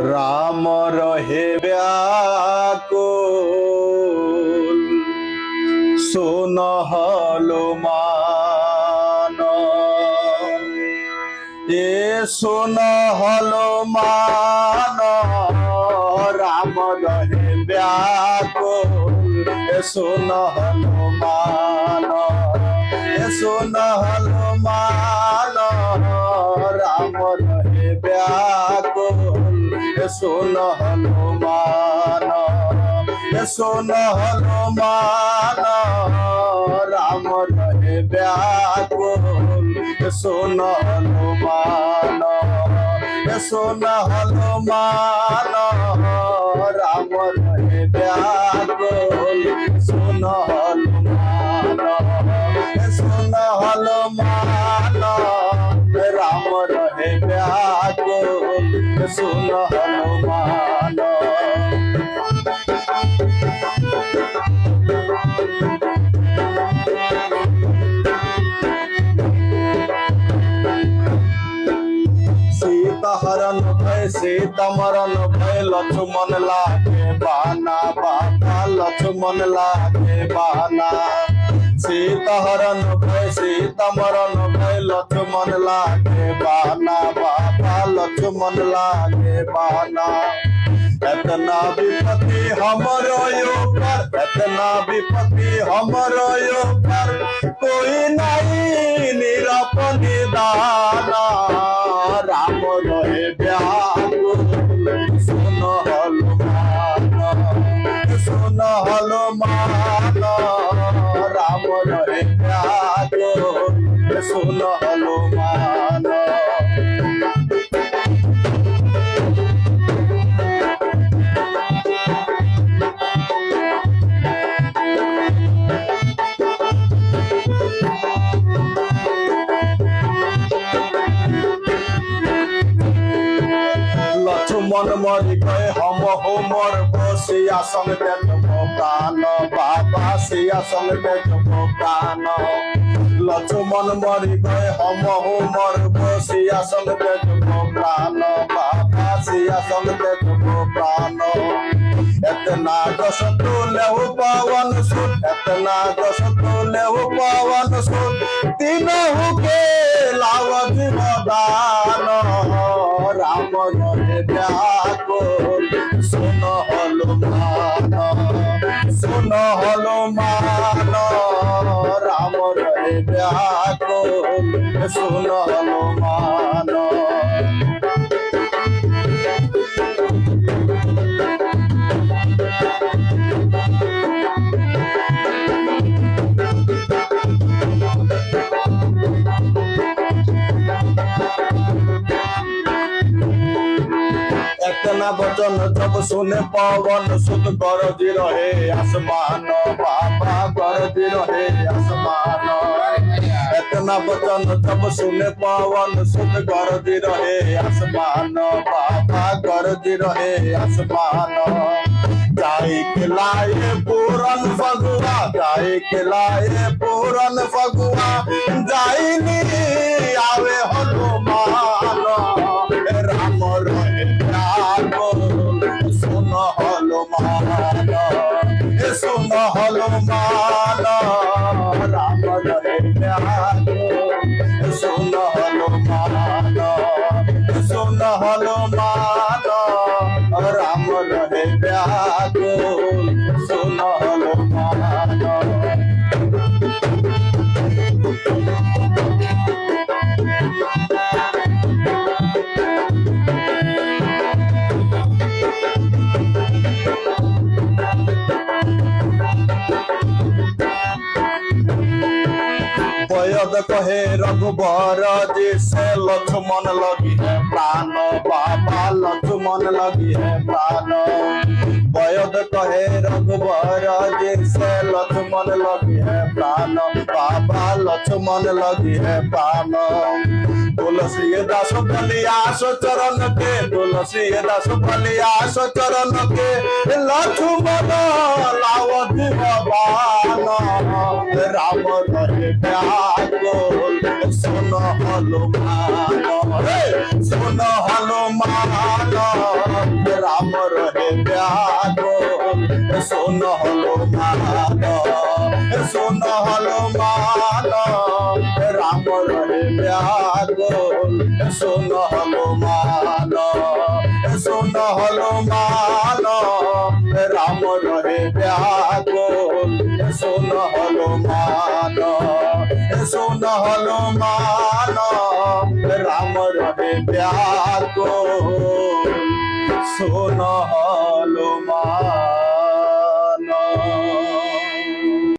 राम रहे व्याकुल सुन हनुमान ये सुन हनुमान राम रहे व्याकुल ये सुन हनुमान ये सुन हनुमान राम रहे व्याकुल ये सुन हनुमान ये सुन हनुमान राम रहे व्याकुल ये सुन हनुमान ये सुन हनुमान राम रहे व्याकुल सुन हनुमान ये सुन हनुमान राम रहे व्याकुल सुन हनुमान। सीता हरण भय सीता मरण भय लक्ष्मण लागे बाना बाबा लक्ष्मण लागे बाना सीता हरण भय सीता मरण भय लक्ष्मण लागे बाना बाबा लक्ष्मण लागे बाना। इतना विपत्ति हमरो ऊपर इतना विपत्ति हमरो ऊपर कोई नहीं निरपनि दाना राम रहे व्याकुल सुन हनुमान सुन हनुमान राम रहे व्याकुल सुन हनुमान। लक्ष्मण मरि गए हम हो मरबो सिंहासन बेचबो प्राण बाबा सिंहासन बेचबो प्राण। लक्ष्मण मरि गए हम हो मरबो सिंहासन बेचबो प्राण बाबा सिंहासन बेचबो प्राण। इतना दस तुल्य पवन सुत इतना दस तुल्य पवन सुत तीनों के लाव जीवदान राम रहे व्याकुल सुन हनुमान सुन हनुमान राम रहे व्याकुल सुन हनुमान। इतना वचन जब सुने पवन सुत गरजी रहे आसमान बाबा गरजी रहे आसमान। इतना वचन जब सुने पवन सुत गरजी रहे आसमान बाबा गरजी रहे आसमान। जाई के लाए पूरन फगुआ जाई के लाए पूरन फगुआ जाई नी आवे हनुमान राम रहे व्याकुल सुन हनुमान सुन हनुमान राम रहे व्याकुल सुन हनुमान सुन हनुमान राम रहे व्याकुल सुन हनुमान। वैद कहे रघुबर जी से लक्ष्मण लगी है प्राण बाबा लक्ष्मण लगी है प्राण। वैद कहे रघुबर जी से लक्ष्मण लगी है प्राण बाबा लक्ष्मण लगी है प्राण। तुलसी दास बलियास चरण के तुलसी दास बलियास चरण के लक्ष्मण लाव जीवदान राम रहे व्याकुल सुन हनुमान सुन हनुमान শোন হনুমান শোন হনুমান রাম রহে ব্যাকুল শোন হনুমান শোন হনুমান রাম রহে ব্যাকুল শোন হনুমান শোন হনুমান রাম রহে ব্যাকুল শোন হনুমান।